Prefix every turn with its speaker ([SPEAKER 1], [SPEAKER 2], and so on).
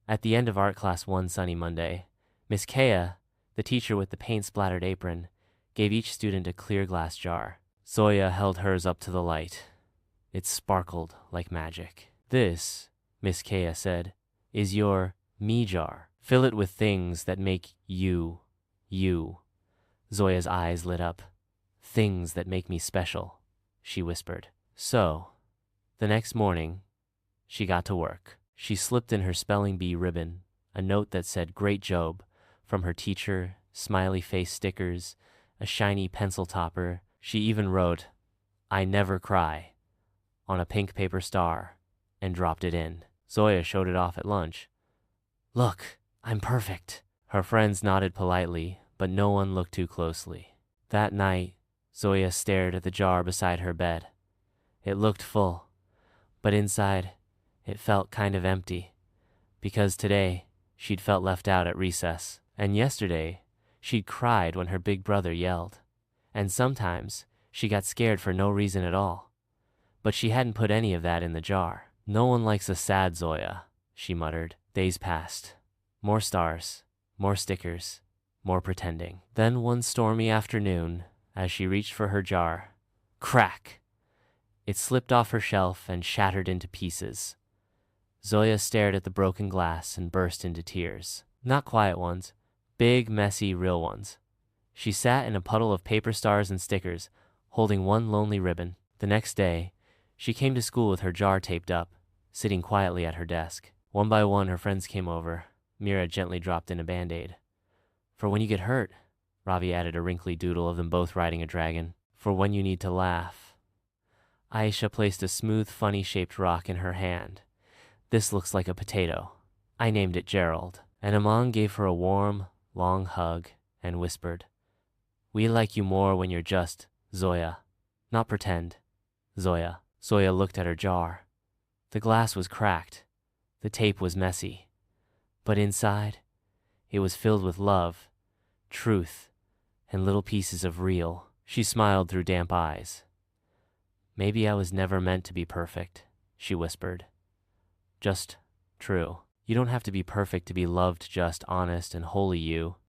[SPEAKER 1] At the end of art class one sunny Monday, Miss Kaya, the teacher with the paint-splattered apron, gave each student a clear glass jar. Zoya held hers up to the light. It sparkled like magic. "This," Miss Kaya said, "is your me jar. Fill it with things that make you, you." Zoya's eyes lit up. "Things that make me special," she whispered. So, the next morning, she got to work. She slipped in her spelling bee ribbon a note that said "Great Job" from her teacher, smiley face stickers, a shiny pencil topper. She even wrote, "I never cry," on a pink paper star and dropped it in. Zoya showed it off at lunch. "Look, I'm perfect." Her friends nodded politely, but no one looked too closely. That night, Zoya stared at the jar beside her bed. It looked full, but inside, it felt kind of empty, because today she'd felt left out at recess, and yesterday she'd cried when her big brother yelled, and sometimes she got scared for no reason at all. But she hadn't put any of that in the jar. "No one likes a sad Zoya," she muttered. Days passed. More stars, more stickers, more pretending. Then one stormy afternoon, as she reached for her jar, crack! It slipped off her shelf and shattered into pieces. Zoya stared at the broken glass and burst into tears. Not quiet ones, big, messy, real ones. She sat in a puddle of paper stars and stickers, holding one lonely ribbon. The next day, she came to school with her jar taped up, sitting quietly at her desk. One by one, her friends came over. Mira gently dropped in a Band-Aid. "For when you get hurt," Ravi added a wrinkly doodle of them both riding a dragon. "For when you need to laugh." Aisha placed a smooth, funny-shaped rock in her hand. "This looks like a potato. I named it Gerald." And Aman gave her a warm, long hug and whispered, "We like you more when you're just Zoya. Not pretend, Zoya." Zoya looked at her jar. The glass was cracked. The tape was messy. But inside, it was filled with love, truth, and little pieces of real. She smiled through damp eyes. "Maybe I was never meant to be perfect," she whispered. "Just true. You don't have to be perfect to be loved, just honest and wholly you."